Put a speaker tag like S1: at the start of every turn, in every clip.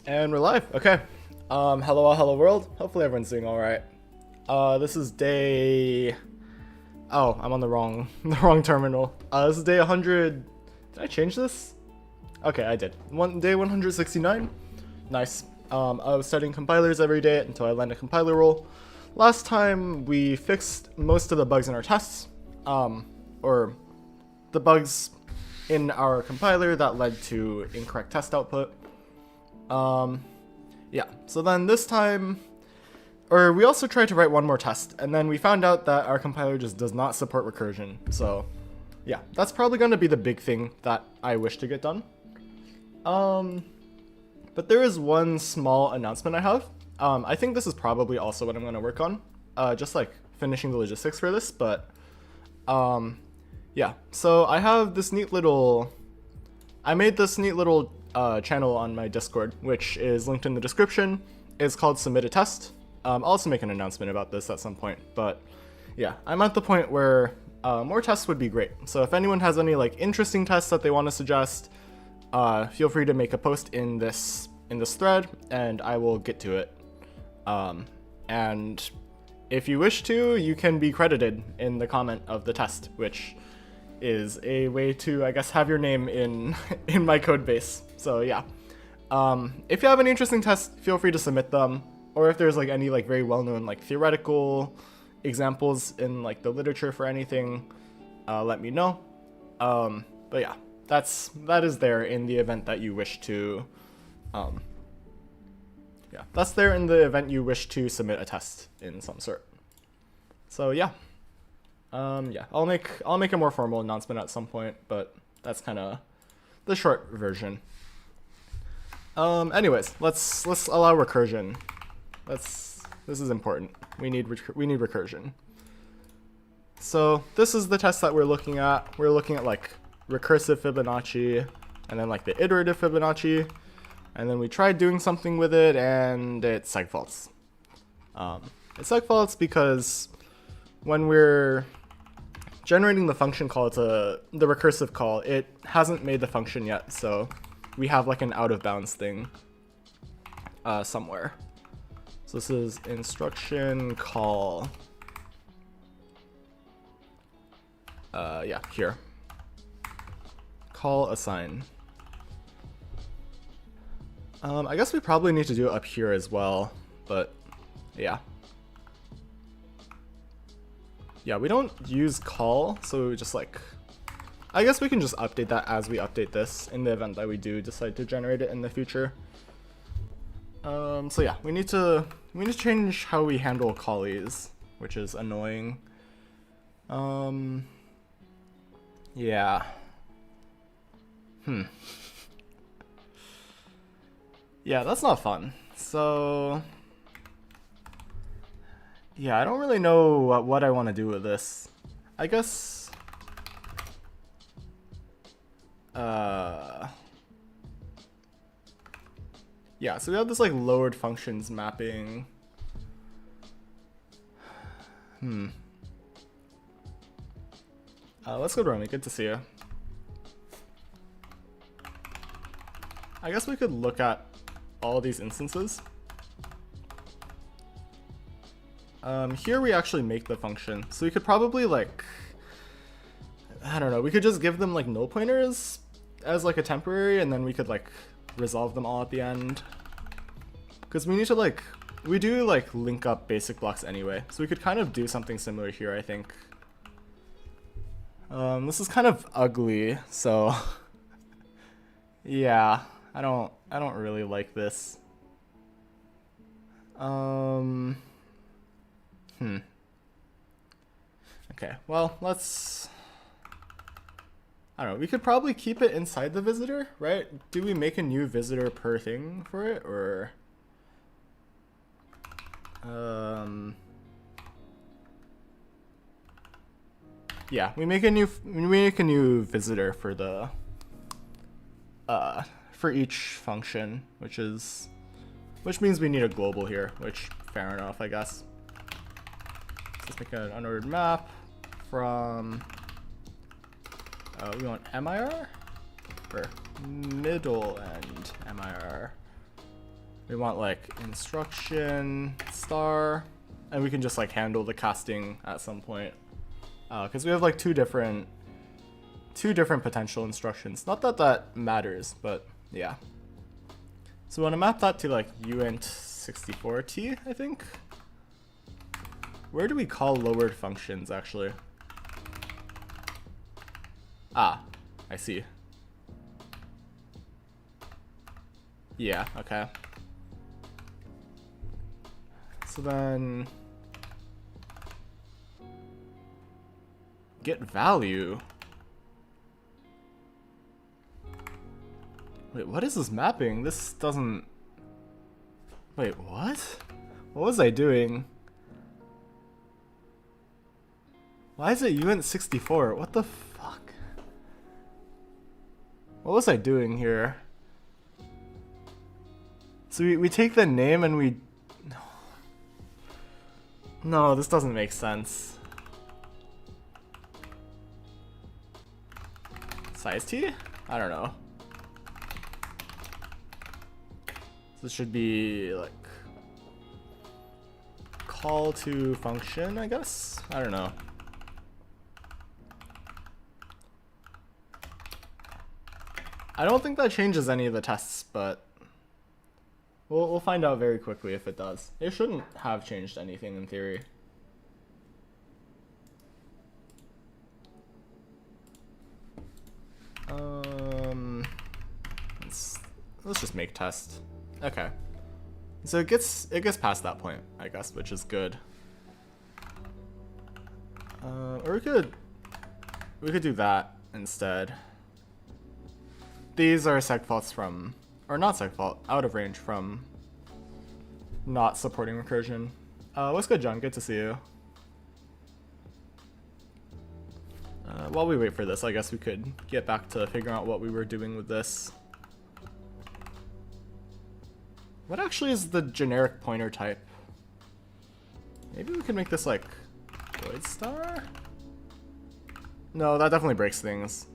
S1: And we're live. Okay. Hello, hello world. Hopefully everyone's doing all right. This is day. Oh, I'm on the wrong the wrong terminal. This is day 100. Did I change this? Okay, I did. Day 169. Nice. I was studying compilers every day until I landed a compiler role. Last time we fixed most of the bugs in our tests, or the bugs in our compiler that led to incorrect test output. Yeah, so then this time, or we also tried to write one more test, and then we found out that our compiler just does not support recursion. So yeah, that's probably going to be the big thing that I wish to get done. But there is one small announcement I have. I think this is probably also what I'm going to work on, just like finishing the logistics for this, but yeah, so I have this neat little, I made this neat little channel on my Discord, which is linked in the description. It's called Submit a Test. I'll also make an announcement about this at some point, but yeah, I'm at the point where more tests would be great. So if anyone has any like interesting tests that they want to suggest, feel free to make a post in this thread, and I will get to it. And if you wish to, you can be credited in the comment of the test, which is a way to, I guess, have your name in my code base. So yeah, if you have any interesting tests, feel free to submit them, or if there's like any like very well-known like theoretical examples in like the literature for anything, let me know. But yeah, that is there in the event that you wish to yeah, that's there in the event you wish to submit a test in some sort. So yeah. Yeah, I'll make a more formal announcement at some point, but that's kind of the short version. Anyways, let's allow recursion. This is important. We need recursion. So this is the test that we're looking at. We're looking at like recursive Fibonacci, and then like the iterative Fibonacci, and then we tried doing something with it, and it seg faults. It seg faults because when we're generating the function call to the recursive call, it hasn't made the function yet, so we have like an out of bounds thing somewhere. So this is instruction call. Yeah, here. Call assign. I guess we probably need to do it up here as well, but yeah. Yeah, we don't use call, so we just like, I guess we can just update that as we update this in the event that we do decide to generate it in the future. So yeah, we need to change how we handle callies, which is annoying. Yeah. Yeah, that's not fun. So yeah, I don't really know what I want to do with this. I guess yeah, so we have this like lowered functions mapping. Let's go to Romy. Good to see you. I guess we could look at all these instances. Here we actually make the function, so we could probably like, I don't know, we could just give them like null pointers as like a temporary, and then we could like resolve them all at the end. Because we need to like, we do like link up basic blocks anyway, so we could kind of do something similar here, I think. This is kind of ugly, so yeah, I don't really like this. Okay, well, let's, I don't know, we could probably keep it inside the visitor, right? Do we make a new visitor per thing for it, or yeah, we make a new visitor for the for each function, which means we need a global here, which fair enough, I guess. Let's make an unordered map from we want MIR or middle end MIR. We want like instruction star, and we can just like handle the casting at some point. Because we have like two different potential instructions. Not that that matters, but yeah. So we want to map that to like uint64t, I think. Where do we call lowered functions actually? Ah, I see. Yeah, okay. So then get value. Wait, what is this mapping? This doesn't... Wait, what? What was I doing? Why is it uint64? What the fuck? What was I doing here? So we take the name and we... No, this doesn't make sense. Size T? I don't know. So this should be like call to function, I guess? I don't know. I don't think that changes any of the tests, but we'll find out very quickly if it does. It shouldn't have changed anything in theory. Let's just make test. Okay. So it gets past that point, I guess, which is good. Or we could do that instead. These are segfaults from, or not segfault, out of range from not supporting recursion. What's good, John? Good to see you. While we wait for this, I guess we could get back to figuring out what we were doing with this. What actually is the generic pointer type? Maybe we could make this like void star? No, that definitely breaks things.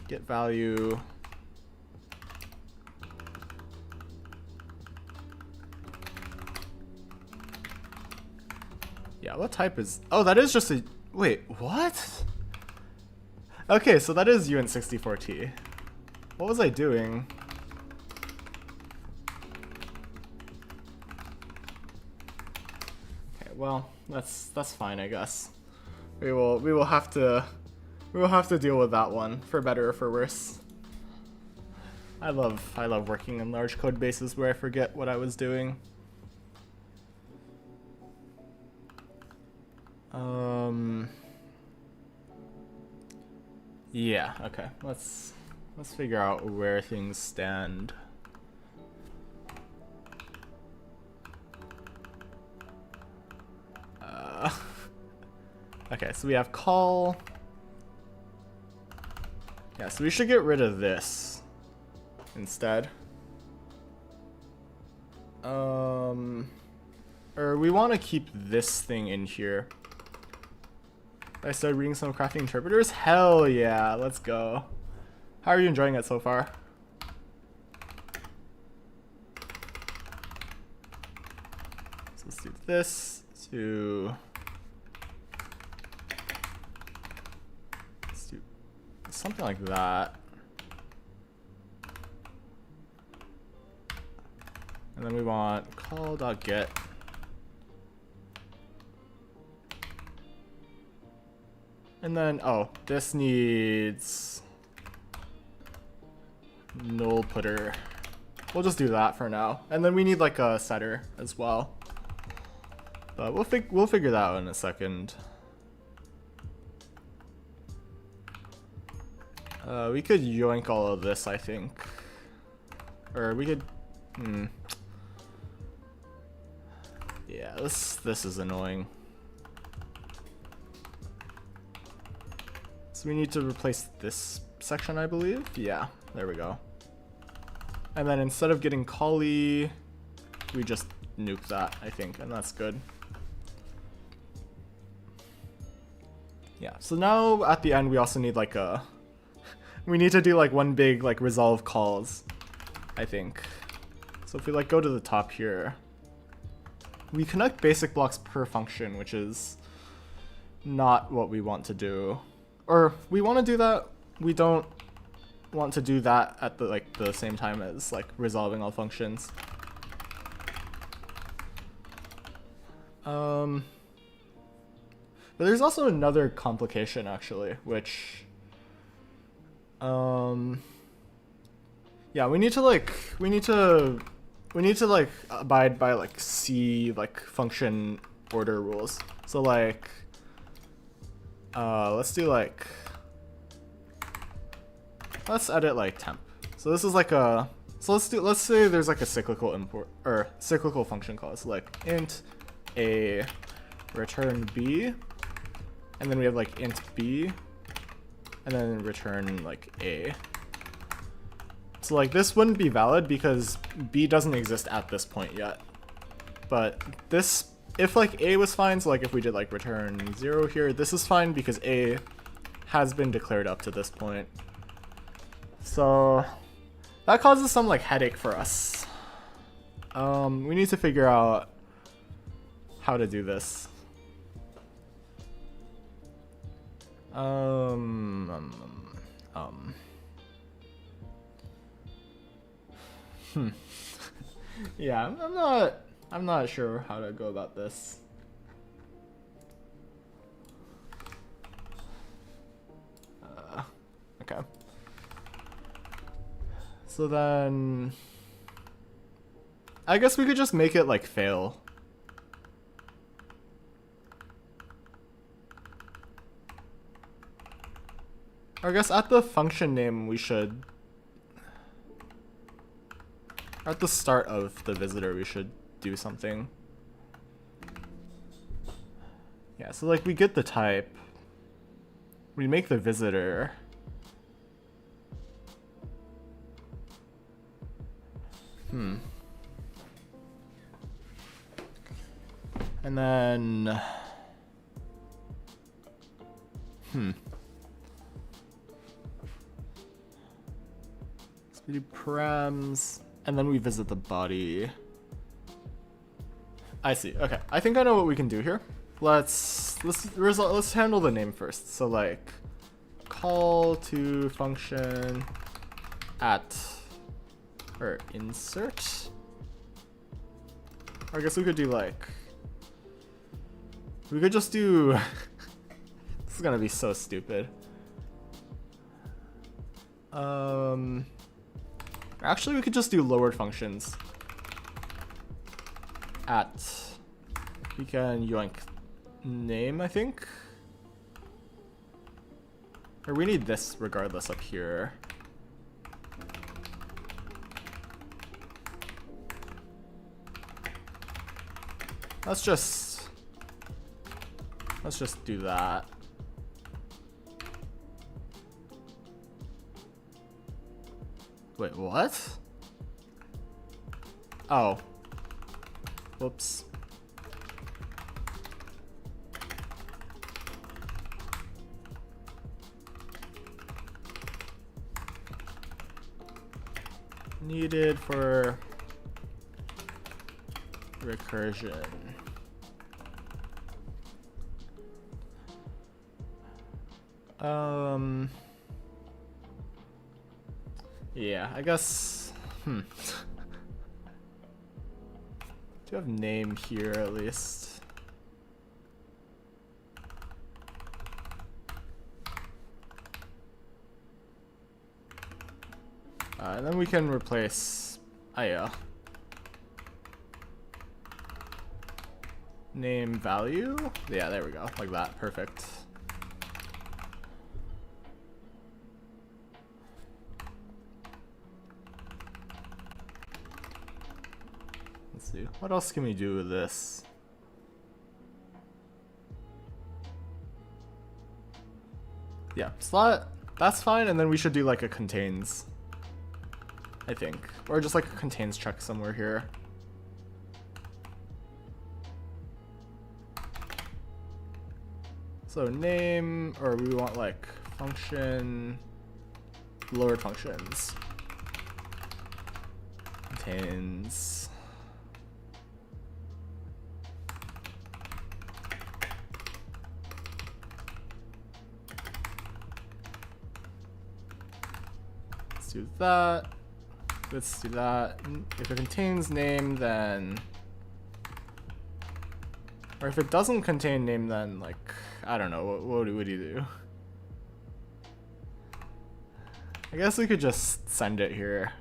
S1: Get value. Yeah, what type is... Oh, that is just a... Wait, what? Okay, so that is uint64t. What was I doing? Okay, well, that's fine, I guess. We will have to deal with that one, for better or for worse. I love working in large code bases where I forget what I was doing. Yeah, okay. Let's figure out where things stand. Okay, so we have call. Yeah, so we should get rid of this instead. Or we want to keep this thing in here. I started reading some crafting interpreters. Hell yeah, let's go. How are you enjoying it so far? So let's do this to... Let's do something like that. And then we want call.get. And then, oh, this needs null putter. We'll just do that for now. And then we need like a setter as well. But we'll figure that out in a second. We could yoink all of this, I think. Or we could, yeah, this is annoying. So we need to replace this section, I believe. Yeah, there we go. And then instead of getting callee, we just nuke that, I think, and that's good. Yeah, so now at the end we also need like a... we need to do like one big like resolve calls. I think. So if we like go to the top here, we connect basic blocks per function, which is not what we want to do. Or we want to do that, we don't want to do that at the same time as like resolving all functions. But there's also another complication actually, which yeah, we need to abide by like C like function order rules. So like let's edit like temp. So this is like let's say there's like a cyclical import or cyclical function call. So like int a return b, and then we have like int b, and then return like a. So like this wouldn't be valid because b doesn't exist at this point yet. But this, if like a was fine, so like if we did like return 0 here, this is fine because a has been declared up to this point. So that causes some like headache for us. We need to figure out how to do this. Yeah, I'm not sure how to go about this. Okay. So then I guess we could just make it like fail. Or I guess at the function name we should, at the start of the visitor we should do something. Yeah, so like we get the type, we make the visitor, and then so we do params, and then we visit the body. I see. Okay, I think I know what we can do here. Let's handle the name first. So like call to function at or insert. Or I guess we could do like, we could just do this is gonna be so stupid. Actually we could just do lowered functions at, we can yoink name, I think, or we need this regardless up here. Let's just do that. Wait, what? Oh. Whoops. Needed for recursion. Yeah, I guess, do you have name here at least? And then we can replace, name value? Yeah, there we go, like that, perfect. Let's see, what else can we do with this? Yeah, slot, that's fine, and then we should do like a contains, I think. Or just like a contains check somewhere here. So name, or we want like function, lowered functions. contains. Let's do that. Let's do that. If it contains name, then, or if it doesn't contain name, then like, I don't know, what do you do? I guess we could just send it here.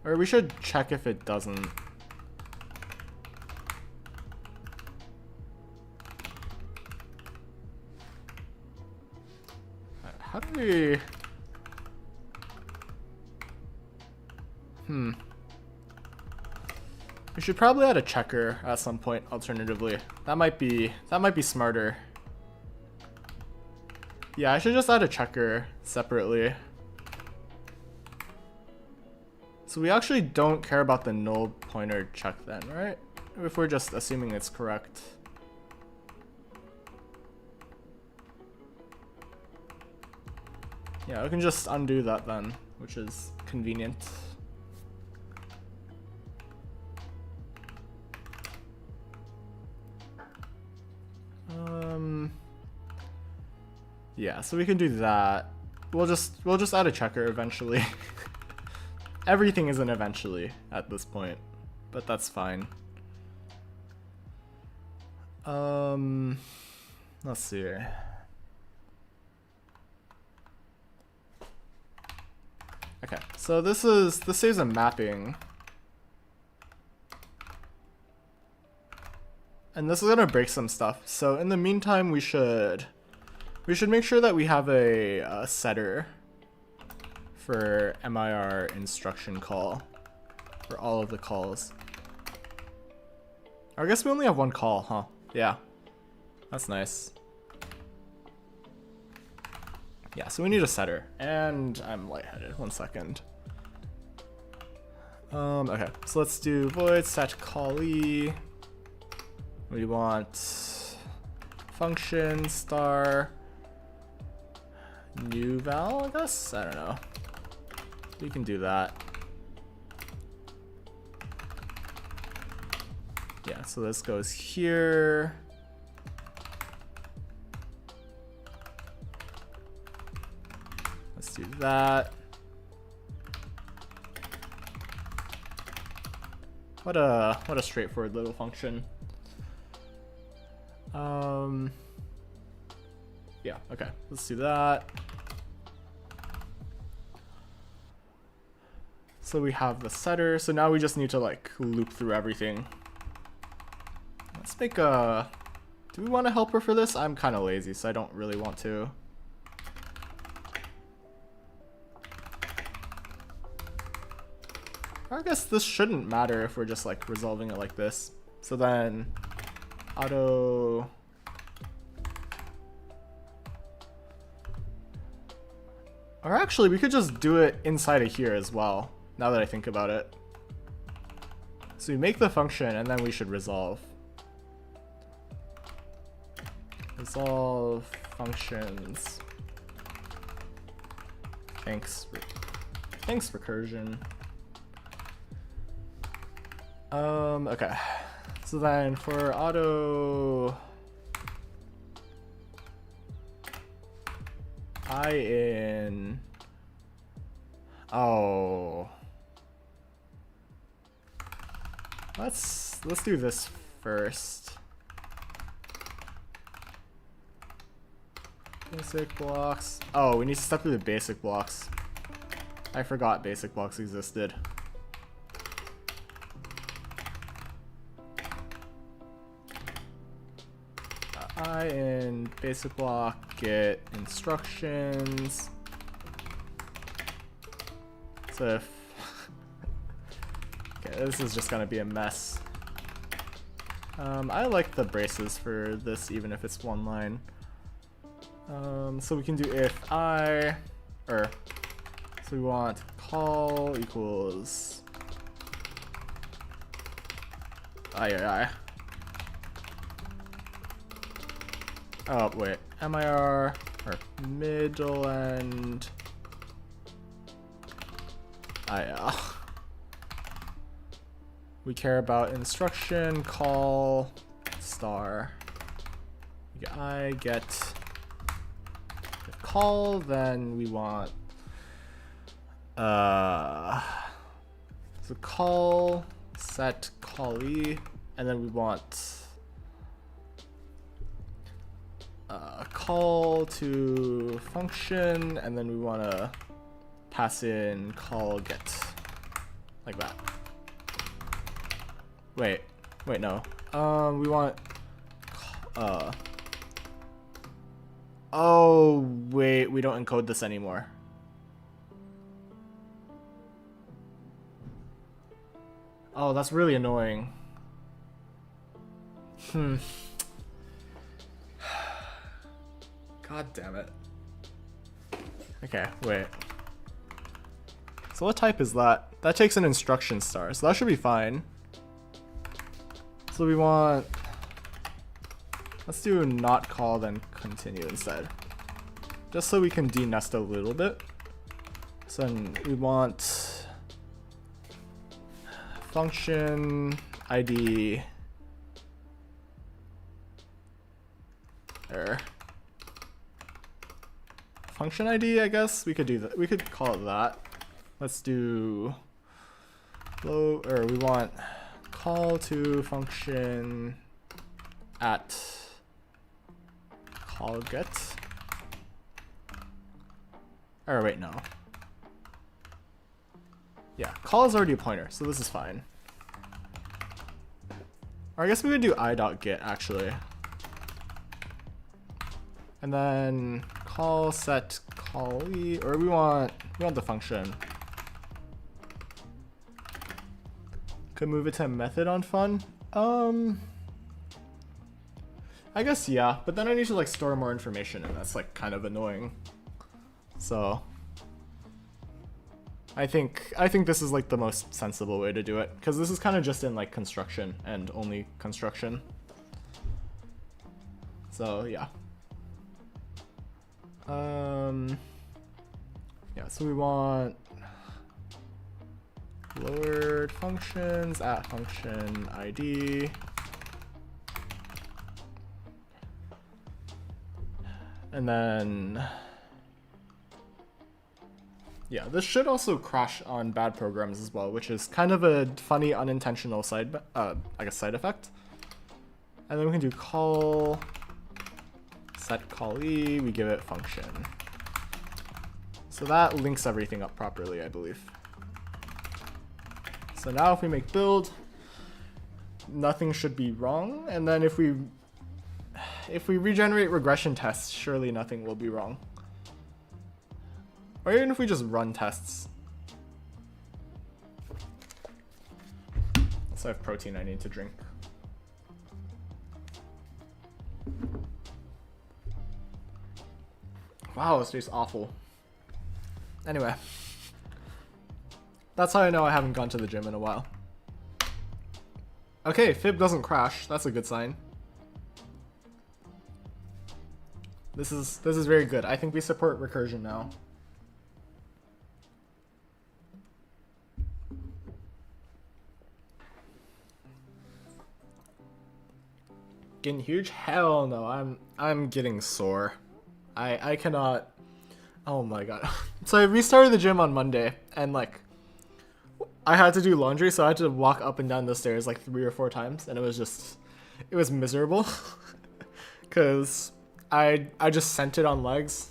S1: Or we should check if it doesn't. How do we... We should probably add a checker at some point, alternatively. That might be smarter. Yeah, I should just add a checker separately. So we actually don't care about the null pointer check then, right? If we're just assuming it's correct. Yeah, we can just undo that then, which is convenient. Yeah, so we can do that. We'll just add a checker eventually. Everything is an eventually at this point, but that's fine. Let's see here. Okay, so this saves a mapping. And this is gonna break some stuff. So in the meantime, we should make sure that we have a setter for mir instruction call for all of the calls. I guess we only have one call, huh? Yeah, that's nice. Yeah, so we need a setter, and I'm lightheaded. 1 second. Okay, so let's do void set callee. We want function star new val, I guess? I don't know. We can do that. Yeah, so this goes here. Let's do that. What a straightforward little function. Yeah, okay, let's do that. So we have the setter, so now we just need to like loop through everything. Let's make a, do we want a helper for this? I'm kind of lazy, so I don't really want to. I guess this shouldn't matter if we're just like resolving it like this. So then auto, or actually we could just do it inside of here as well, now that I think about it. So we make the function and then we should resolve. Resolve functions. Thanks recursion. Okay. So then for auto in, oh, let's do this first. Basic blocks. Oh, we need to step through the basic blocks. I forgot basic blocks existed. In basic block get instructions. So if okay, this is just gonna be a mess. I like the braces for this, even if it's one line. So we can do if I, or so we want call equals I. Oh wait, mir or middle end we care about instruction call star. I get call, then we want so call set callee, and then we want call to function, and then we want to pass in call get, like that. Wait, no. We want oh wait, we don't encode this anymore. Oh, that's really annoying. God damn it. Okay, wait. So what type is that? That takes an instruction star, so that should be fine. So we want, let's do not call then continue instead. Just so we can denest a little bit. So then we want function ID error. Function ID, I guess we could do that. We could call it that. Let's do low, or we want call to function at call get. Or wait, no. Yeah, call is already a pointer, so this is fine. Or I guess we would do i.get actually. And then call set callee, or we want the function. Could move it to a method on fun. I guess yeah, but then I need to like store more information, and that's like kind of annoying. So I think this is like the most sensible way to do it, because this is kind of just in like construction and only construction. So yeah. Yeah, so we want lowered functions at function ID. And then, yeah, this should also crash on bad programs as well, which is kind of a funny unintentional side effect. And then we can do call set callee, we give it function. So that links everything up properly, I believe. So now if we make build, nothing should be wrong. And then if we regenerate regression tests, surely nothing will be wrong. Or even if we just run tests. So I have protein I need to drink. Wow, this tastes awful. Anyway. That's how I know I haven't gone to the gym in a while. Okay, fib doesn't crash. That's a good sign. This is very good. I think we support recursion now. Getting huge? Hell no. I'm getting sore. I cannot. Oh my god. So I restarted the gym on Monday, and like I had to do laundry, so I had to walk up and down the stairs like 3 or 4 times, and it was miserable. Cause I just sent it on legs.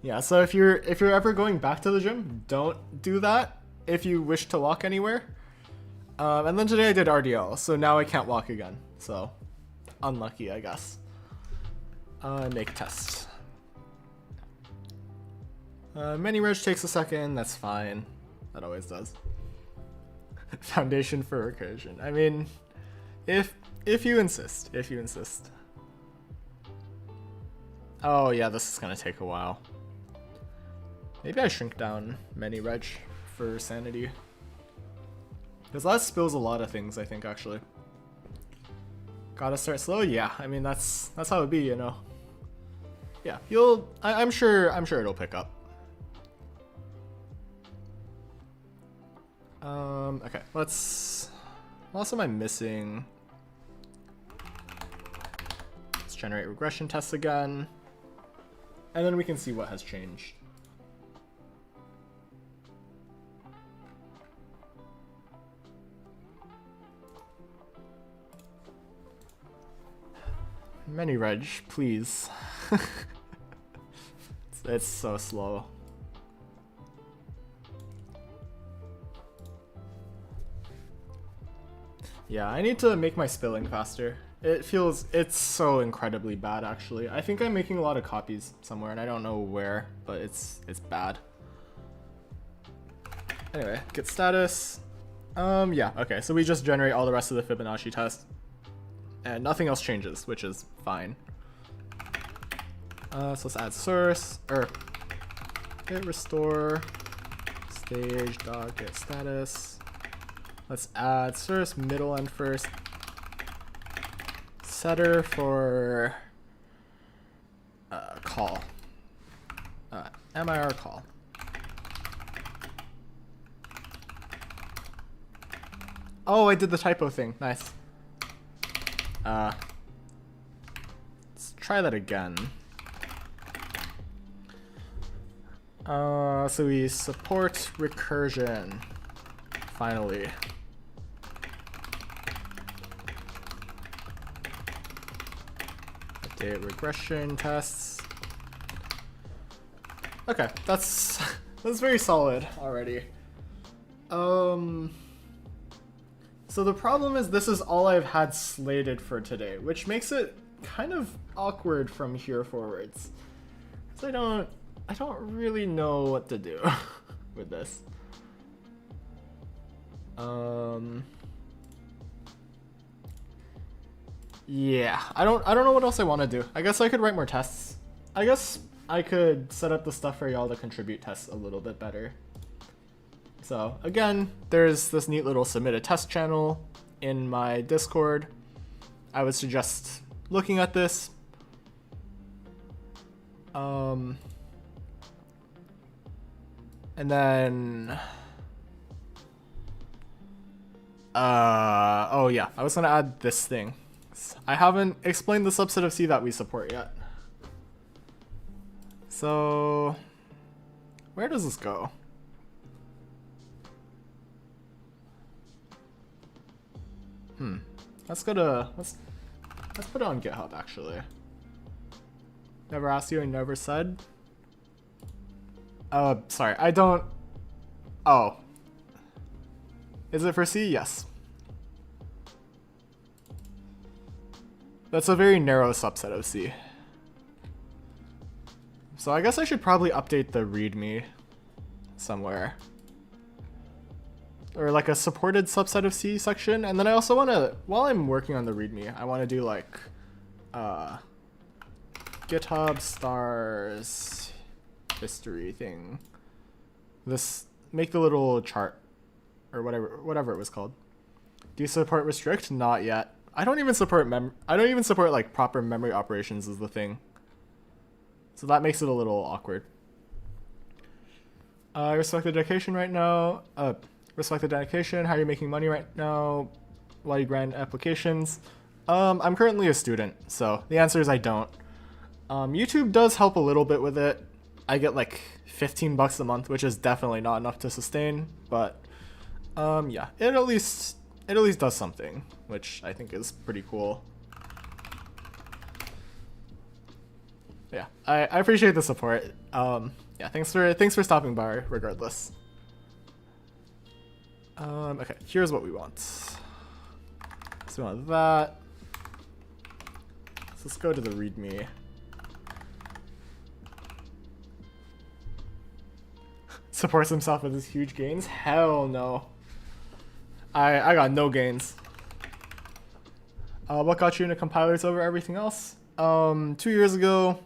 S1: Yeah, so if you're ever going back to the gym, don't do that if you wish to walk anywhere. And then today I did RDL, so now I can't walk again. So unlucky, I guess. Make test. Mini-reg takes a second, that's fine. That always does. Foundation for recursion. I mean, if you insist, Oh yeah, this is gonna take a while. Maybe I shrink down mini-reg for sanity. Because that spills a lot of things, I think, actually. Gotta start slow? Yeah, I mean, that's how it'd be, you know. Yeah, I'm sure it'll pick up. Okay, let's... What else am I missing? Let's generate regression tests again. And then we can see what has changed. Many reg, please. It's so slow. Yeah, I need to make my spilling faster. It's so incredibly bad actually. I think I'm making a lot of copies somewhere and I don't know where, but it's bad. Anyway, get status. Yeah, okay, so we just generate all the rest of the Fibonacci test. And nothing else changes, which is fine. So let's add source, or git restore stage dot get status. Let's add source middle and first setter for call, mir call. Oh, I did the typo thing. Nice. Let's try that again. So we support recursion. Finally. Update regression tests. Okay, that's very solid already. So the problem is this is all I've had slated for today, which makes it kind of awkward from here forwards. So I don't really know what to do with this. Yeah, I don't know what else I want to do. I guess I could write more tests. I guess I could set up the stuff for y'all to contribute tests a little bit better. So again, there's this neat little submit a test channel in my Discord. I would suggest looking at this. And then, oh yeah, I was gonna add this thing. I haven't explained the subset of C that we support yet. So, where does this go? Let's go to, let's put it on GitHub actually. Never asked you and never said. Sorry, I don't, oh. Is it for C? Yes. That's a very narrow subset of C. So I guess I should probably update the README somewhere. Or like a supported subset of C section. And then I also want to, while I'm working on the README, I want to do like GitHub stars history thing. This, make the little chart or whatever it was called. Do you support restrict? Not yet. I don't even support like proper memory operations is the thing. So that makes it a little awkward. Respect the dedication right now. Respect the dedication. How are you making money right now? While you grind applications? I'm currently a student, so the answer is I don't. YouTube does help a little bit with it. I get like $15 a month, which is definitely not enough to sustain, but yeah, it at least does something, which I think is pretty cool. Yeah, I appreciate the support. Yeah, thanks for stopping by regardless. Okay, here's what we want. So we want that. So let's go to the README. Supports himself with his huge gains? Hell no. I got no gains. What got you into compilers over everything else? 2 years ago.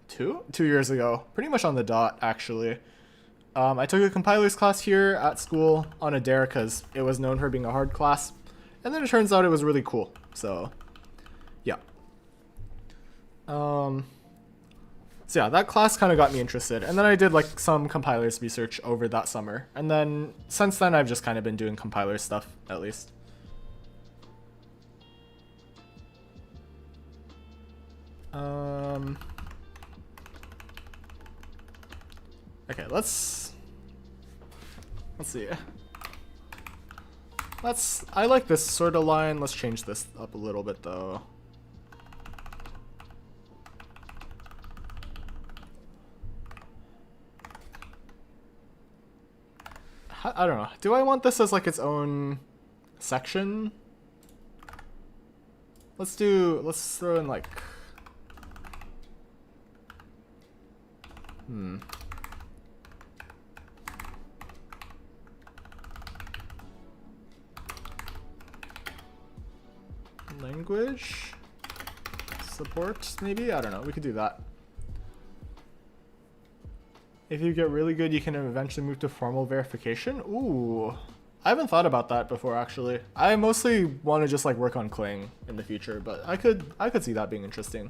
S1: Two years ago. Pretty much on the dot, actually. I took a compilers class here at school on a dare because it was known for being a hard class. And then it turns out it was really cool. So, yeah. So So yeah, that class kind of got me interested. And then I did like some compilers research over that summer. And then since then, I've just kind of been doing compiler stuff, at least. Okay, let's see. I like this sort of line. Let's change this up a little bit though. I don't know. Do I want this as like its own section? Let's throw in like, language support, maybe? I don't know. We could do that. If you get really good, you can eventually move to formal verification. Ooh, I haven't thought about that before, actually. I mostly want to just like work on Clang in the future, but I could see that being interesting.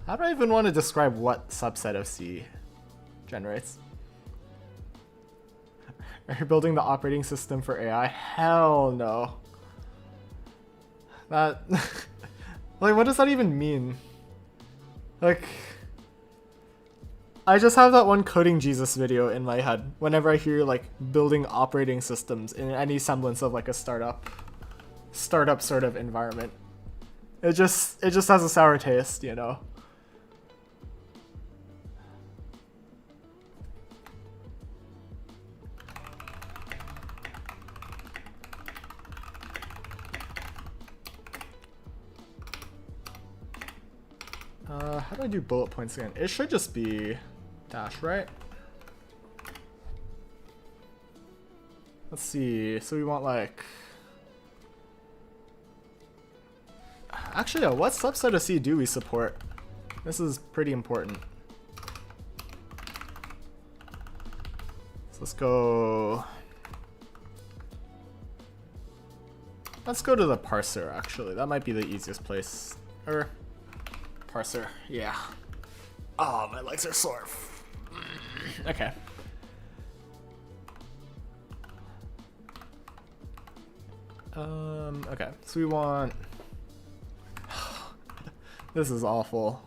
S1: How do I even want to describe what subset of C generates? Are you building the operating system for AI? Hell no. That, like, what does that even mean? Like, I just have that one Coding Jesus video in my head whenever I hear like building operating systems in any semblance of like a startup sort of environment. It just has a sour taste, you know. How do I do bullet points again? It should just be dash, right? Let's see. So we want like... Actually, no. What subset of C do we support? This is pretty important. So let's go... Let's go to the parser, actually. That might be the easiest place. Or... Parser, yeah. Oh, my legs are sore. Okay. Okay, so we want... This is awful.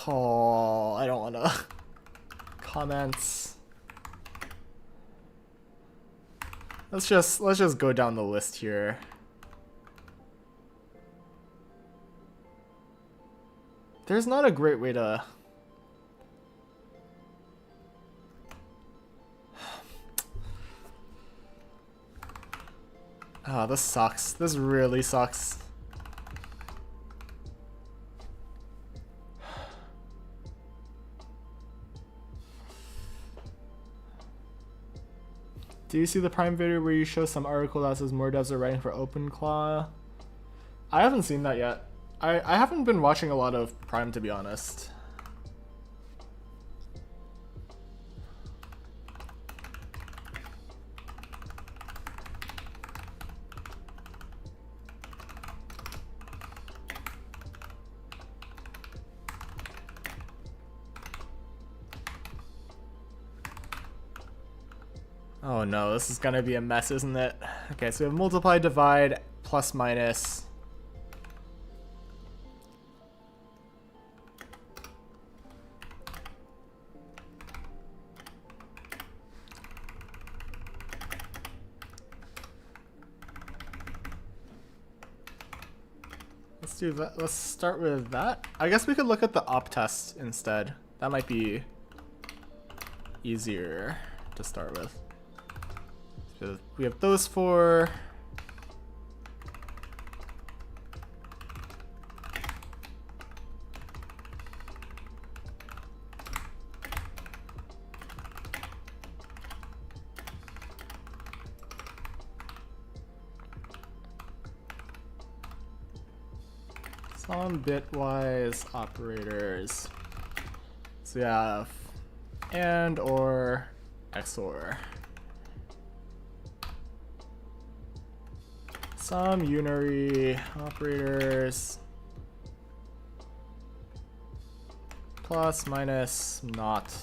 S1: Oh, I don't wanna... Comments... Let's just go down the list here. There's not a great way to... Oh, this sucks. This really sucks. Do you see the Prime video where you show some article that says more devs are writing for OpenClaw? I haven't seen that yet. I haven't been watching a lot of Prime, to be honest. Oh no, this is gonna be a mess, isn't it? Okay, so we have multiply, divide, plus, minus. Let's do that. Let's start with that. I guess we could look at the op test instead. That might be easier to start with. So we have those four. Some bitwise operators. So we have and, or, XOR. Some unary operators. Plus, minus, not.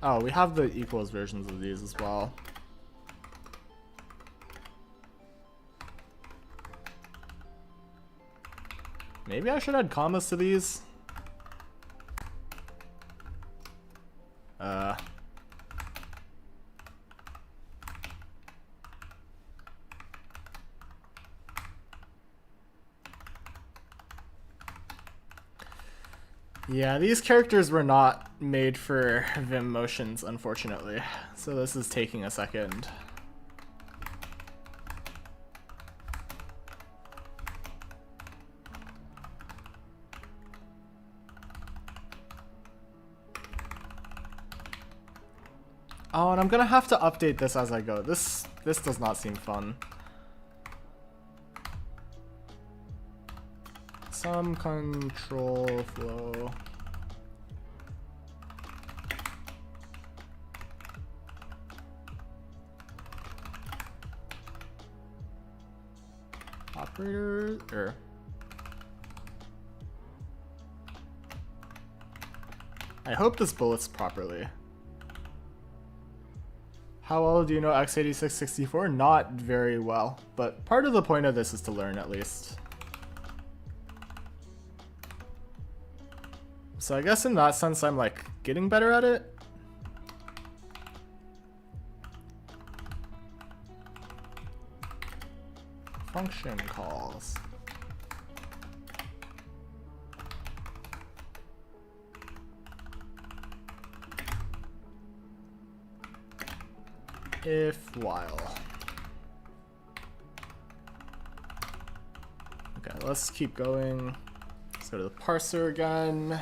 S1: Oh, we have the equals versions of these as well. Maybe I should add commas to these. Yeah, these characters were not made for Vim motions, unfortunately. So this is taking a second. Oh, and I'm gonna have to update this as I go. This does not seem fun. Some control flow. Operator, or I hope this bullets properly. How well do you know x86-64? Not very well, but part of the point of this is to learn at least. So I guess in that sense I'm like getting better at it. Function calls. If while. Okay, let's keep going. Let's go to the parser again.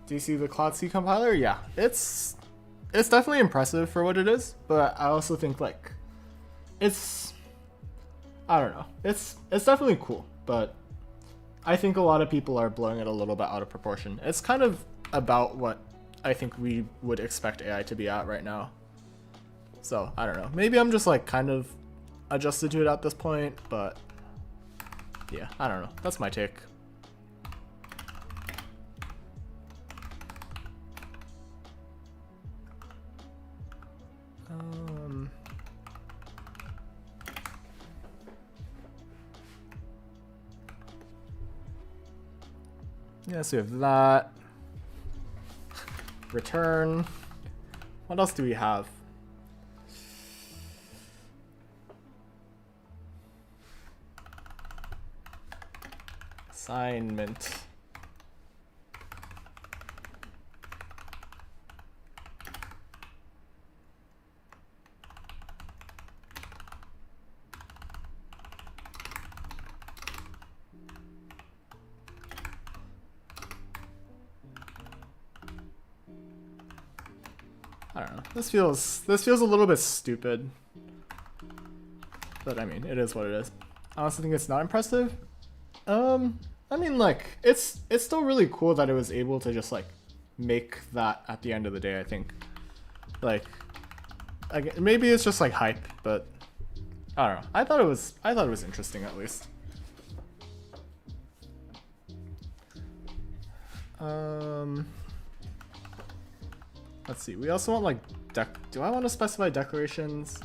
S1: Do you see the Cloud C compiler? Yeah, it's definitely impressive for what it is, but I also think like I don't know. It's definitely cool, but I think a lot of people are blowing it a little bit out of proportion. It's kind of about what I think we would expect AI to be at right now. So, I don't know. Maybe I'm just like kind of adjusted to it at this point, but yeah, I don't know. That's my take. Yeah, so we have that. Return. What else do we have? Assignment. I don't know. This feels a little bit stupid. But I mean, it is what it is. I also think it's not impressive. I mean, like, it's still really cool that it was able to just like make that at the end of the day, I think. Like maybe it's just like hype, but I don't know. I thought it was interesting at least. Let's see. We also want like do I want to specify declarations?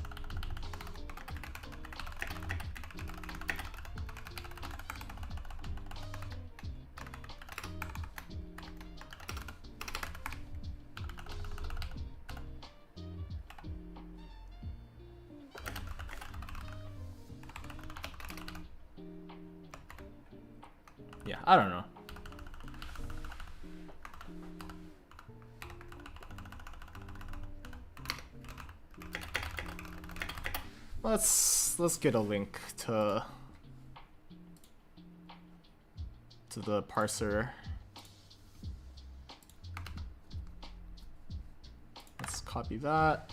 S1: Yeah, I don't know. Let's get a link to to the parser. Let's copy that.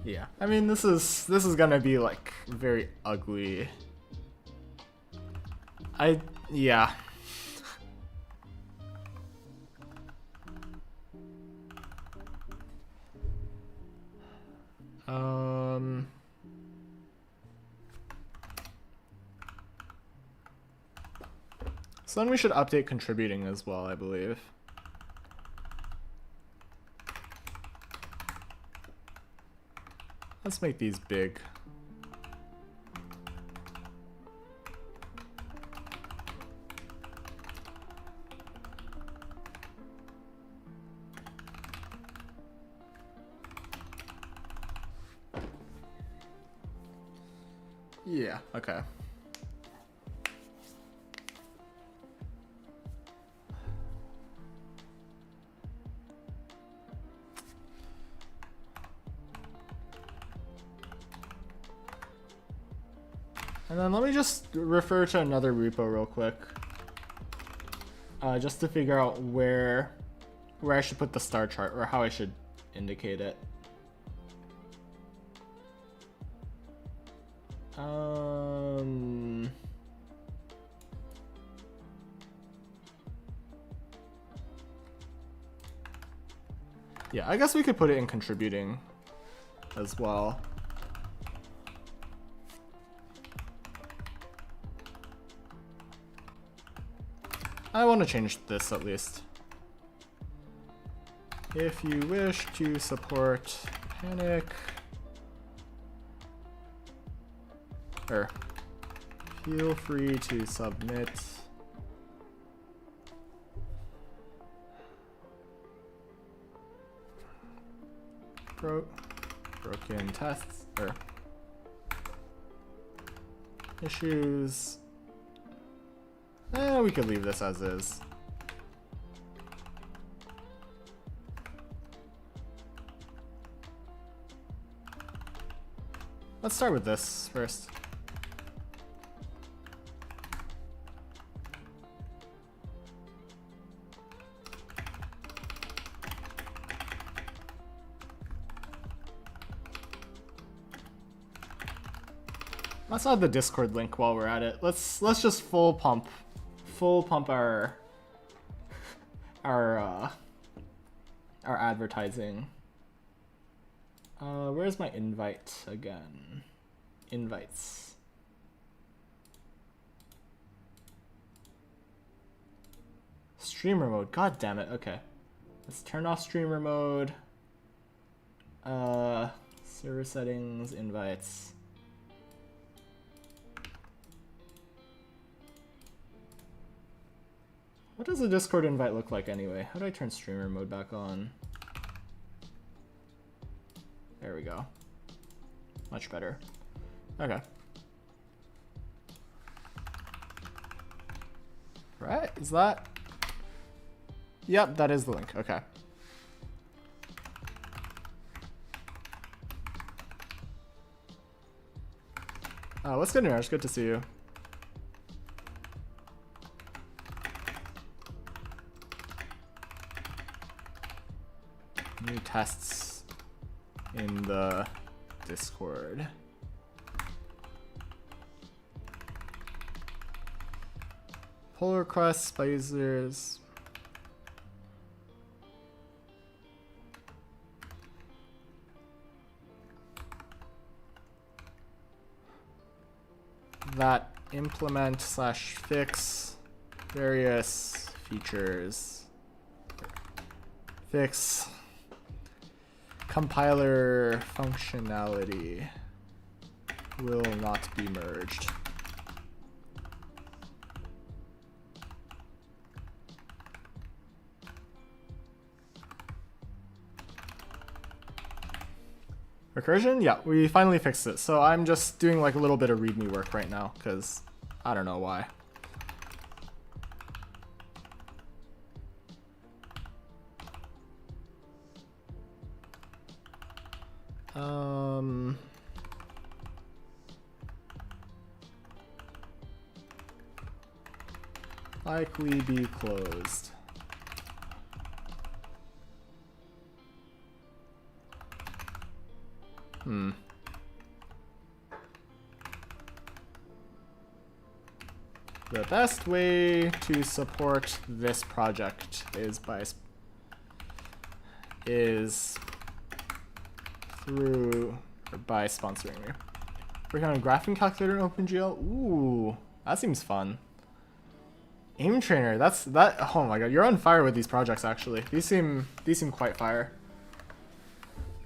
S1: Yeah, I mean this is gonna be like very ugly. Yeah. So then we should update contributing as well, I believe. Let's make these big. Yeah, okay. And then let me just refer to another repo real quick, just to figure out where I should put the star chart or how I should indicate it. Yeah, I guess we could put it in contributing as well. I want to change this at least. If you wish to support Panic, or feel free to submit broken tests or issues. We could leave this as is. Let's start with this first. Let's add the Discord link while we're at it. Let's just full pump our advertising. Where's my invite again? Invites. Streamer mode. God damn it. Okay. Let's turn off streamer mode. Server settings, invites. What does a Discord invite look like anyway? How do I turn streamer mode back on? There we go. Much better. Okay. Right, is that? Yep, that is the link. Okay. What's good, Niraj? Good to see you. New tests in the Discord. Pull requests by users. That implement / fix various features. Fix compiler functionality will not be merged. Recursion? Yeah, we finally fixed it. So I'm just doing like a little bit of readme work right now because I don't know why. Likely be closed. The best way to support this project is by sponsoring me. Working on a graphing calculator in OpenGL. Ooh, that seems fun. Aim trainer. Oh my god, you're on fire with these projects. Actually, these seem quite fire.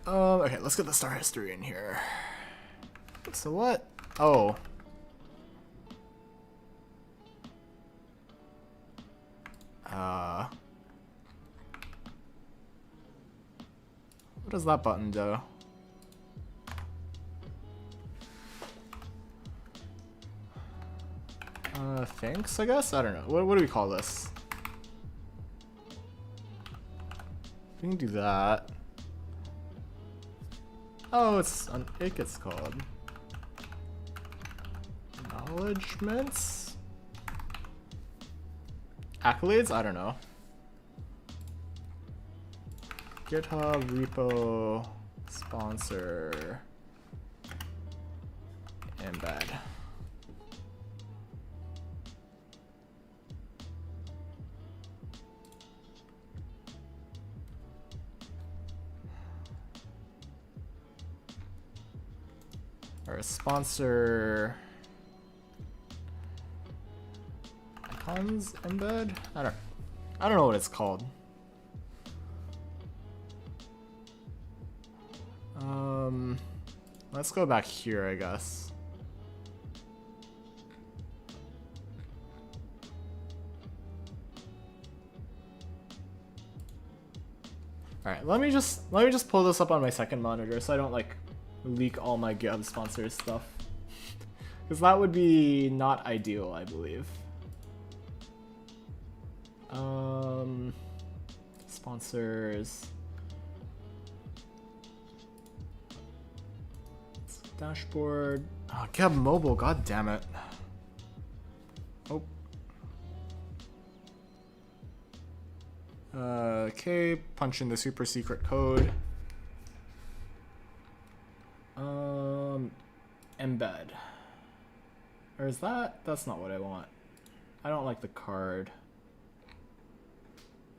S1: Okay, let's get the star history in here. So what? Oh. What does that button do? Thanks, I guess? I don't know. What do we call this? We can do that. Oh, it gets called acknowledgements? Accolades? I don't know. GitHub repo sponsor embed. Or sponsor icons embed? I don't know what it's called. Let's go back here, I guess. All right, let me just pull this up on my second monitor so I don't like leak all my GitHub sponsors stuff, because that would be not ideal, I believe. Sponsors. Dashboard. Oh, GitHub Mobile, god damn it. Oh. Okay, punch in the super secret code. Embed. Or is that? That's not what I want. I don't like the card.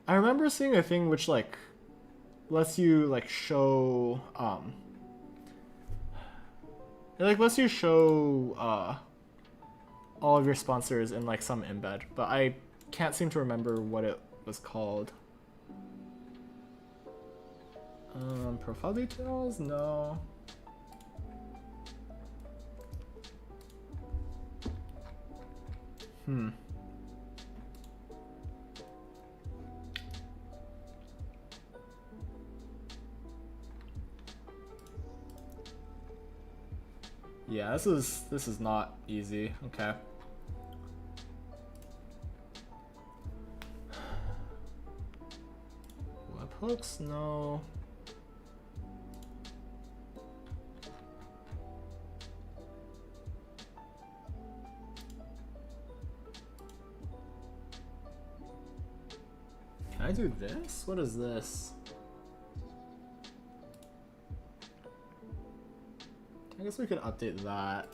S1: I remember seeing a thing which like lets you like show it like lets you show all of your sponsors in like some embed, but I can't seem to remember what it was called. Profile details? No. Yeah, this is not easy. Okay. Webhooks? No. Can I do this? What is this? I guess we could update that.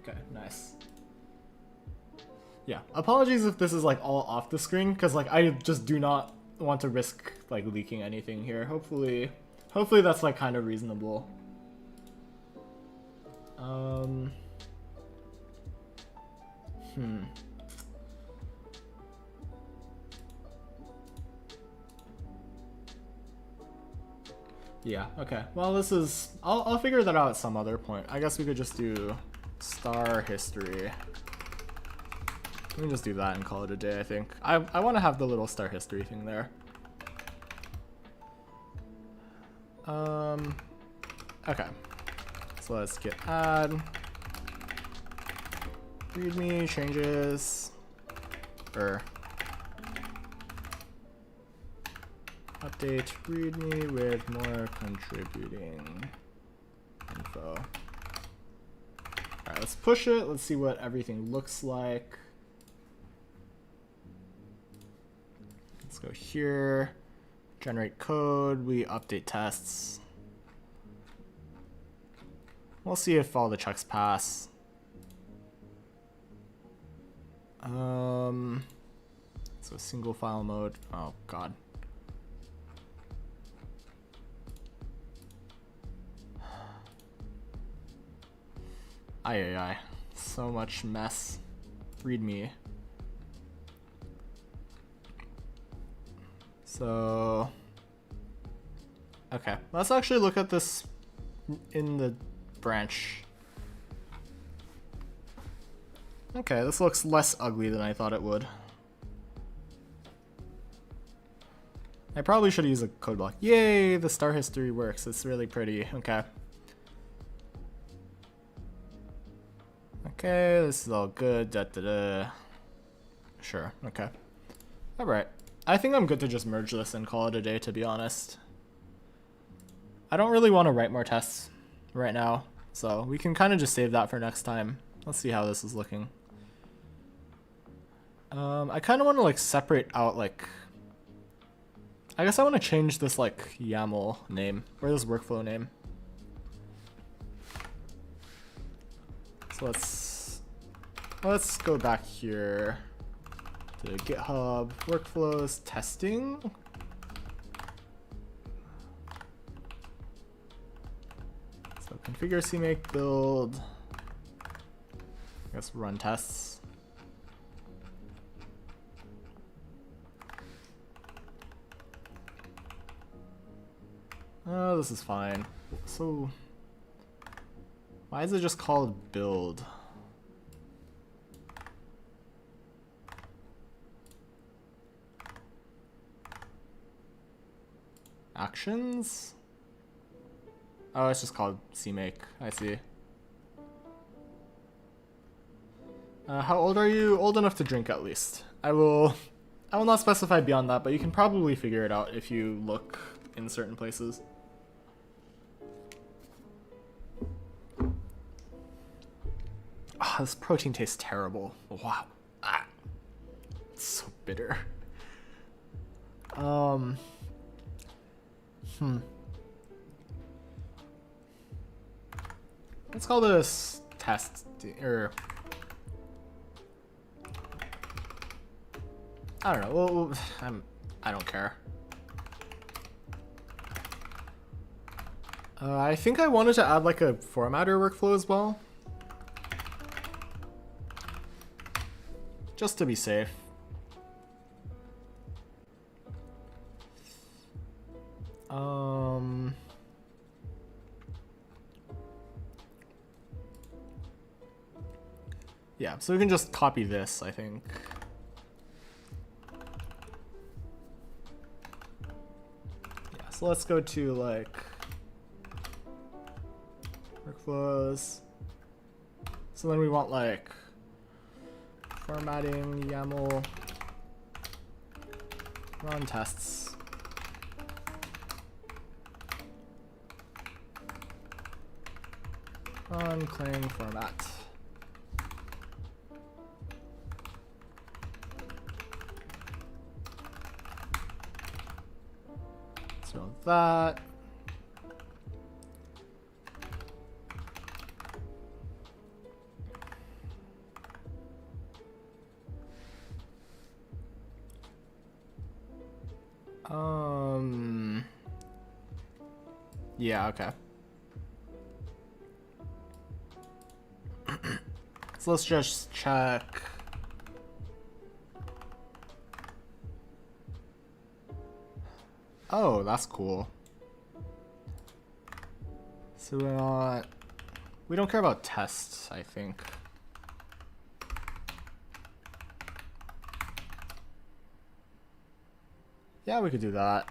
S1: Okay, nice. Yeah, apologies if this is like all off the screen, because like I just do not want to risk like leaking anything here. Hopefully that's like kind of reasonable. Yeah, okay. Well, this is... I'll figure that out at some other point. I guess we could just do star history. Let me just do that and call it a day, I think. I want to have the little star history thing there. Okay. So let's git add readme changes, or update readme with more contributing info. Alright, let's push it. Let's see what everything looks like. Let's go here, generate code, we update tests. We'll see if all the checks pass. So single file mode, oh god. Ay, so much mess. Readme. So, okay, let's actually look at this in the branch. Okay, this looks less ugly than I thought it would. I probably should use a code block. Yay, the star history works. It's really pretty. Okay. Okay, this is all good. Sure, okay. Alright. I think I'm good to just merge this and call it a day, to be honest. I don't really want to write more tests right now, so we can kind of just save that for next time. Let's see how this is looking. I kind of want to like separate out like, I guess I want to change this like YAML name, or this workflow name. So let's go back here to GitHub workflows testing. So configure CMake build, I guess run tests. Oh, this is fine. So why is it just called build? Actions? Oh, it's just called CMake. I see. How old are you? Old enough to drink, at least. I will not specify beyond that, but you can probably figure it out if you look in certain places. Ah, this protein tastes terrible. Wow. Ah. It's so bitter. Let's call this test, or I don't know. Well, I don't care. I think I wanted to add like a formatter workflow as well, just to be safe. Yeah, so we can just copy this, I think. Yeah, so let's go to like workflows. So then we want like formatting YAML run tests. Run cling format. So that. Yeah, okay. So let's just check. Oh, that's cool. So we don't care about tests, I think. Yeah, we could do that.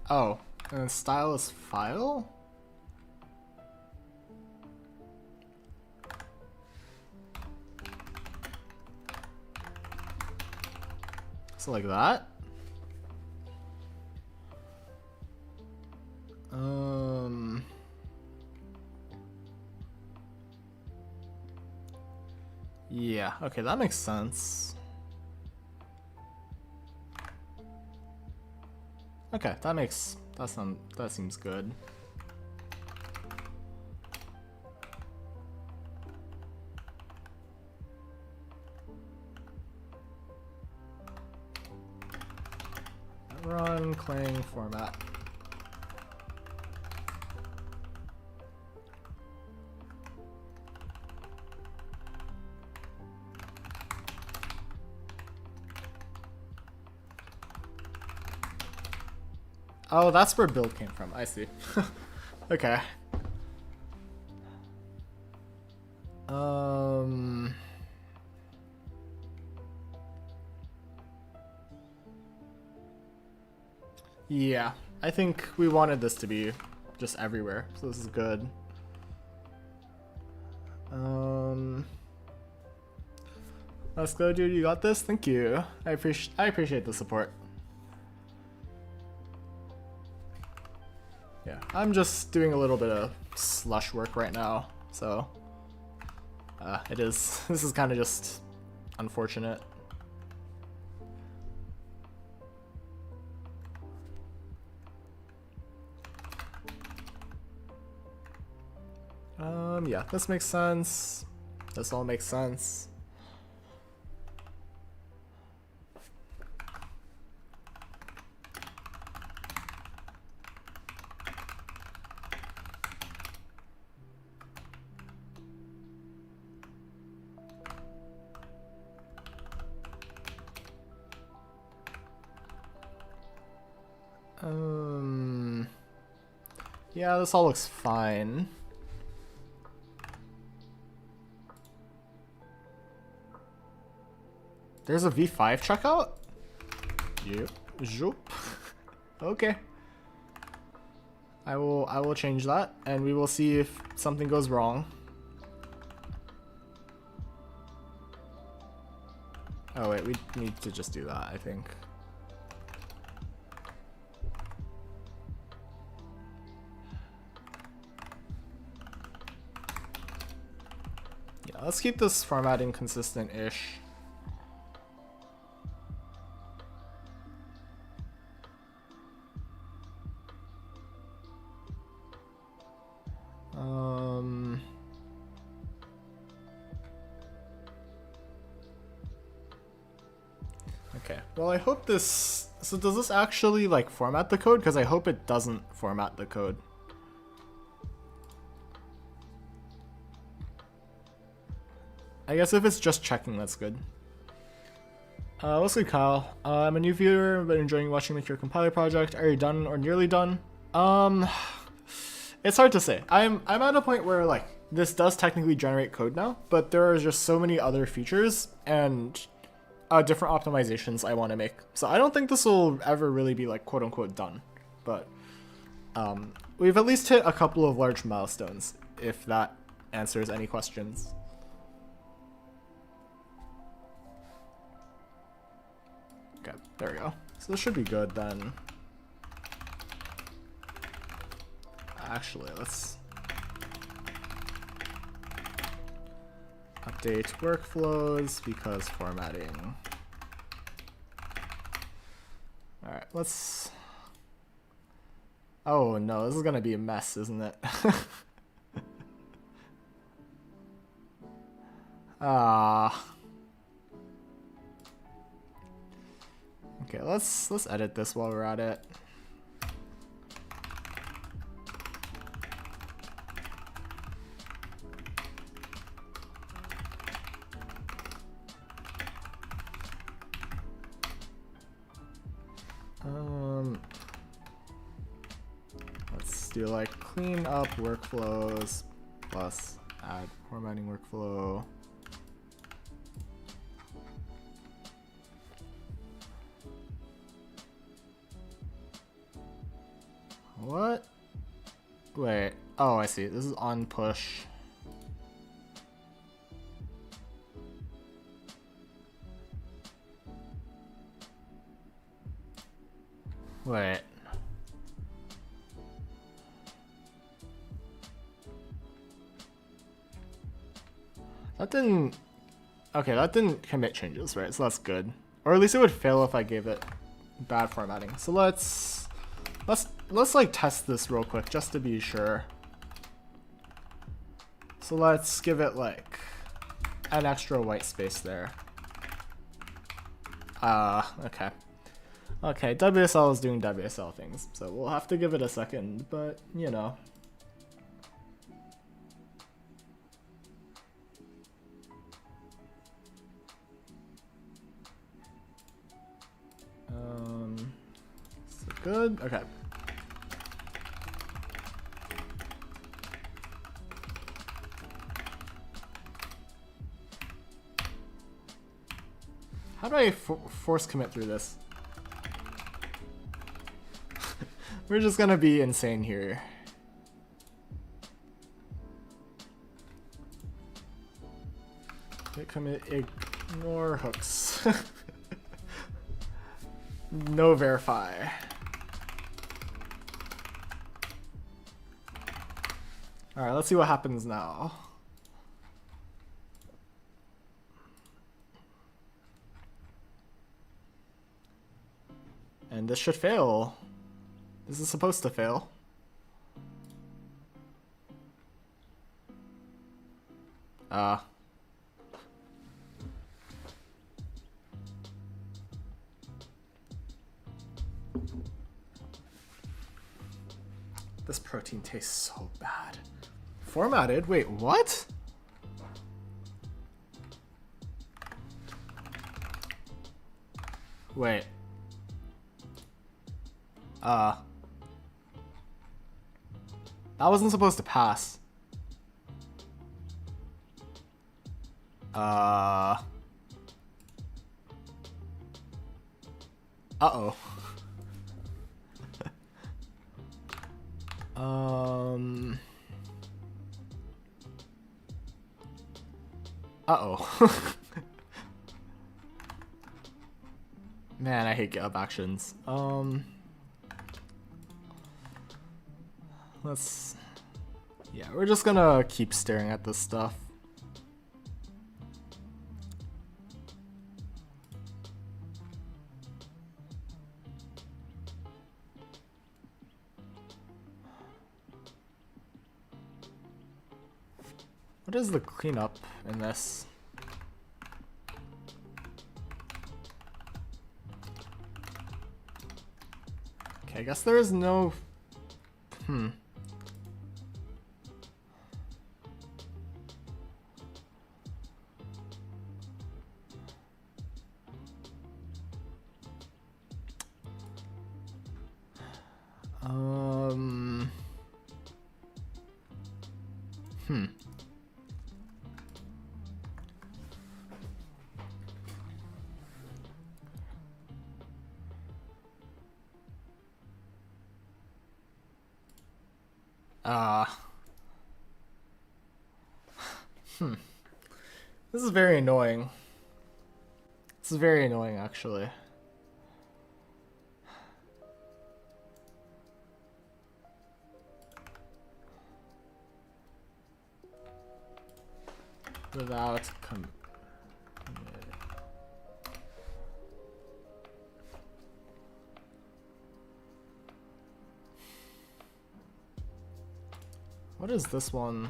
S1: Oh, and then style is file? So like that? Yeah, okay, that makes sense. Okay, that seems good. Run Clang format. Oh, that's where build came from. I see. Okay. Yeah, I think we wanted this to be just everywhere, so this is good. Let's go, dude. You got this. Thank you. I appreciate the support. Yeah, I'm just doing a little bit of slush work right now, so this is kind of just unfortunate. Yeah, this makes sense. This all makes sense. Yeah, this all looks fine. There's a V5 checkout? Yep. Zoop. Okay. I will change that and we will see if something goes wrong. Oh wait, we need to just do that, I think. Yeah, let's keep this formatting consistent-ish. Okay, well I hope this... So does this actually like format the code? Because I hope it doesn't format the code. I guess if it's just checking, that's good. What's good, Kyle? I'm a new viewer, but enjoying watching your compiler project. Are you done or nearly done? It's hard to say. I'm at a point where like this does technically generate code now, but there are just so many other features and different optimizations I want to make. So I don't think this will ever really be like quote unquote done, but we've at least hit a couple of large milestones, if that answers any questions. Okay, there we go. So this should be good then. Actually, let's update workflows because formatting. All right, let's. Oh no, this is gonna be a mess, isn't it? Okay, let's edit this while we're at it. Let's do like clean up workflows plus add formatting workflow. What? Wait. Oh, I see. This is on push. Wait. That didn't... Okay, that didn't commit changes, right? So that's good. Or at least it would fail if I gave it bad formatting. So let's like test this real quick just to be sure. So let's give it like an extra white space there. Okay. Okay, WSL is doing WSL things, so we'll have to give it a second, but you know. So good, okay. How do I force commit through this? We're just gonna be insane here. Hit commit, ignore hooks. No verify. Alright, let's see what happens now. And this should fail. This is supposed to fail. This protein tastes so bad. Formatted? Wait, what? Wait. That wasn't supposed to pass. Uh-oh. Uh-oh. Man, I hate GitHub Actions. Yeah, we're just gonna keep staring at this stuff. What is the cleanup in this? Okay, I guess there is no... This is very annoying. This is very annoying, actually. Without what is this one?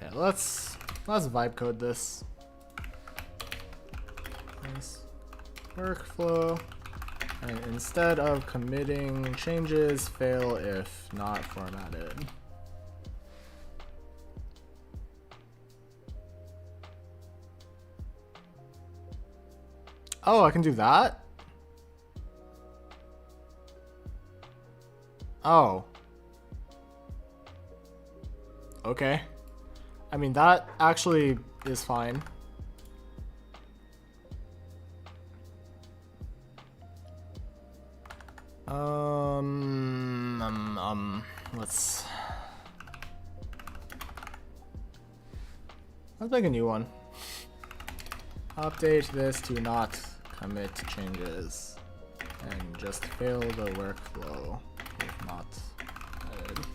S1: Okay, let's vibe code this. Nice workflow, and instead of committing changes, fail if not formatted. Oh, I can do that? Oh. Okay. I mean, that actually is fine. Let's make a new one. Update this to not commit changes and just fail the workflow if not added.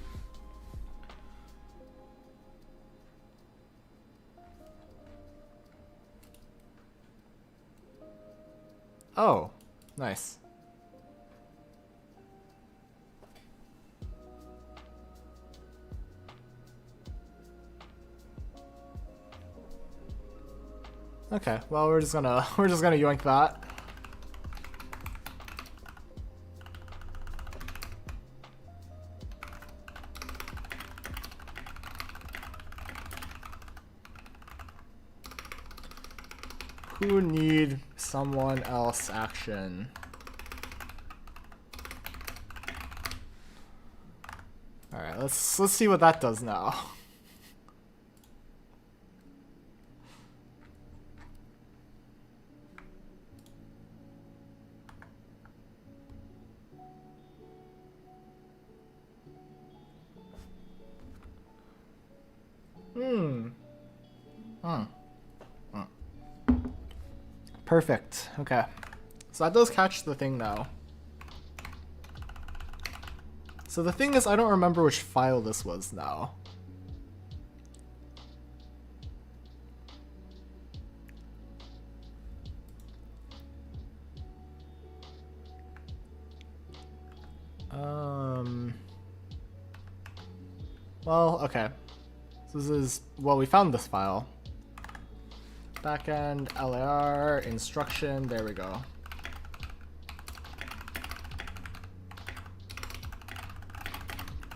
S1: Oh, nice. Okay, well we're just gonna yoink that. Who need someone else action? All right, let's see what that does now. Perfect. Okay. So that does catch the thing now. So the thing is, I don't remember which file this was now. Well, okay. So this is, well, we found this file. Backend, LAR, instruction, there we go.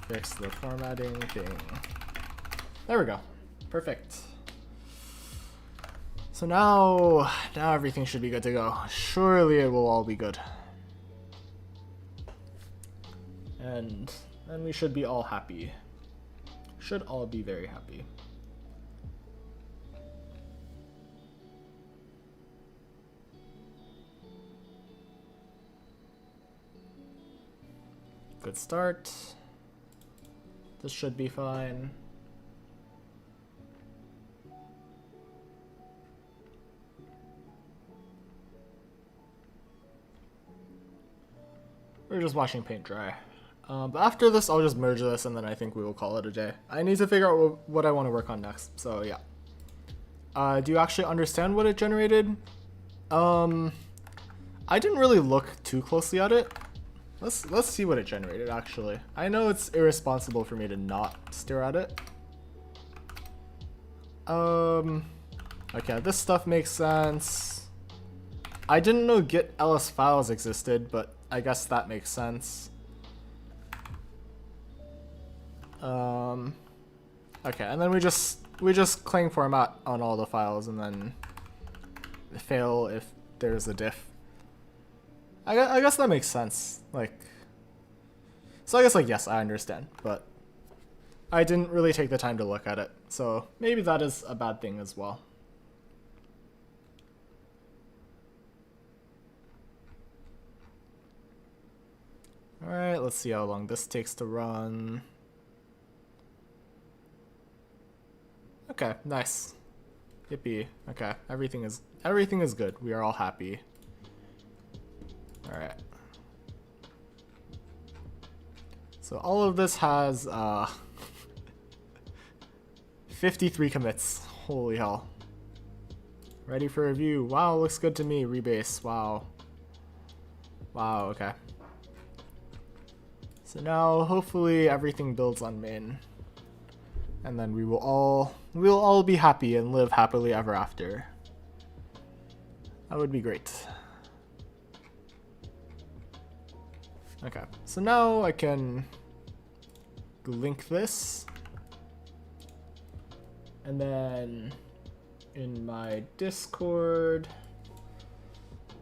S1: Fix the formatting thing. There we go. Perfect. So now everything should be good to go. Surely it will all be good. And then we should be all happy. Should all be very happy. Good start. This should be fine. We're just watching paint dry. But after this, I'll just merge this and then I think we will call it a day. I need to figure out what I want to work on next, so yeah. Do you actually understand what it generated? I didn't really look too closely at it. Let's see what it generated, actually. I know it's irresponsible for me to not stare at it. Okay, this stuff makes sense. I didn't know git ls files existed, but I guess that makes sense. Okay, and then we just clang format on all the files and then fail if there's a diff. I guess that makes sense. Like, so I guess, like, yes, I understand, but I didn't really take the time to look at it, so maybe that is a bad thing as well. Alright, let's see how long this takes to run. Okay, nice. Yippee. Okay, everything is good. We are all happy. Alright. So all of this has 53 commits. Holy hell. Ready for review. Wow, looks good to me. Rebase. Wow. Wow, okay. So now hopefully everything builds on main. And then we'll all be happy and live happily ever after. That would be great. Okay, so now I can link this. And then in my Discord,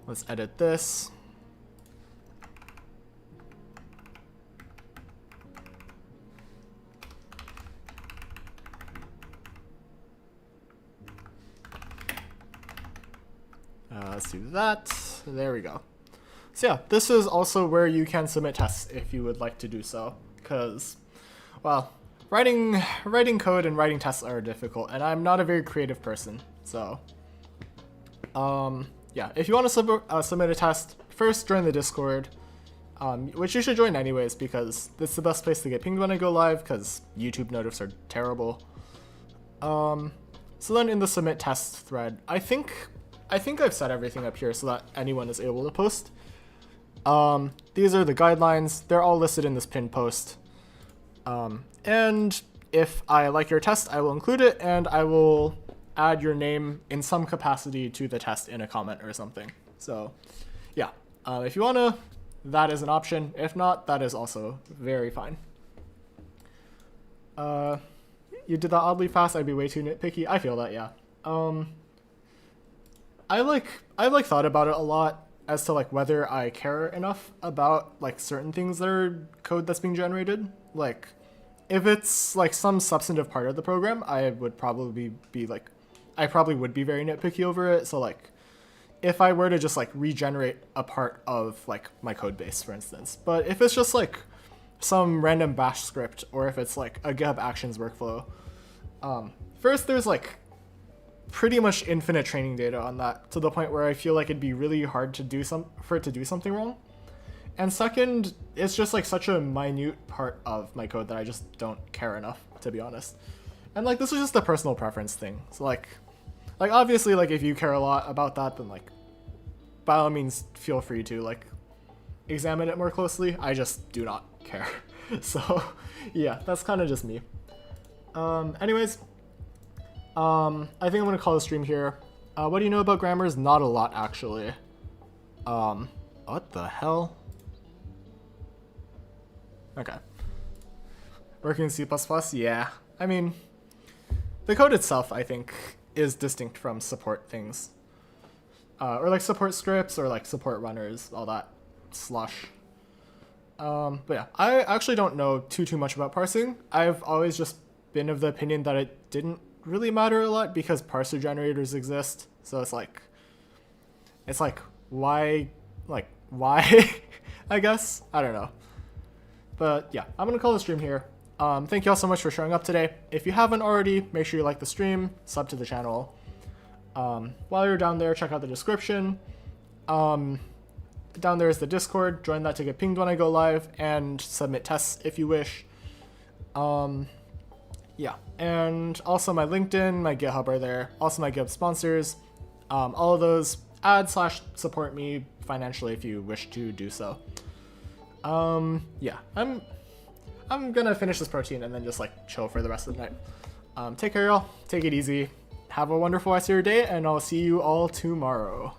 S1: let's edit this. Let's do that. There we go. So yeah, this is also where you can submit tests if you would like to do so, because, well, writing code and writing tests are difficult, and I'm not a very creative person. So, yeah, if you want to submit a test, first join the Discord, which you should join anyways, because it's the best place to get pinged when I go live, because YouTube notifs are terrible. So then in the submit test thread, I think I've set everything up here so that anyone is able to post. These are the guidelines. They're all listed in this pinned post. And if I like your test, I will include it, and I will add your name in some capacity to the test in a comment or something. So yeah, if you want to, that is an option. If not, that is also very fine. You did that oddly fast. I'd be way too nitpicky. I feel that, yeah. I've thought about it a lot as to like whether I care enough about like certain things that are code that's being generated. Like, if it's like some substantive part of the program, I would probably be like, I probably would be very nitpicky over it. So like, if I were to just like regenerate a part of like my code base, for instance, but if it's just like some random bash script, or if it's like a GitHub Actions workflow, first there's like pretty much infinite training data on that, to the point where I feel like it'd be really hard to do for it to do something wrong. And second, it's just like such a minute part of my code that I just don't care enough, to be honest. And like, this is just a personal preference thing. So like obviously, like if you care a lot about that, then like by all means feel free to like examine it more closely. I just do not care. So yeah, that's kind of just me. Anyways, I think I'm gonna call the stream here. What do you know about grammars? Not a lot, actually. What the hell? Okay. Working in C++? Yeah. I mean, the code itself, I think, is distinct from support things. Or like support scripts, or like support runners, all that slush. But yeah, I actually don't know too much about parsing. I've always just been of the opinion that it didn't really matter a lot because parser generators exist. So it's like why I guess, I don't know. But yeah, I'm gonna call the stream here. Thank you all so much for showing up today. If you haven't already, make sure you like the stream, sub to the channel. While you're down there, check out the description. Down there is the Discord. Join that to get pinged when I go live, and submit tests if you wish. Yeah, and also my LinkedIn, my GitHub are there. Also my GitHub sponsors. All of those add/support me financially if you wish to do so. Yeah, I'm gonna finish this protein and then just like chill for the rest of the night. Take care, y'all. Take it easy. Have a wonderful rest of your day, and I'll see you all tomorrow.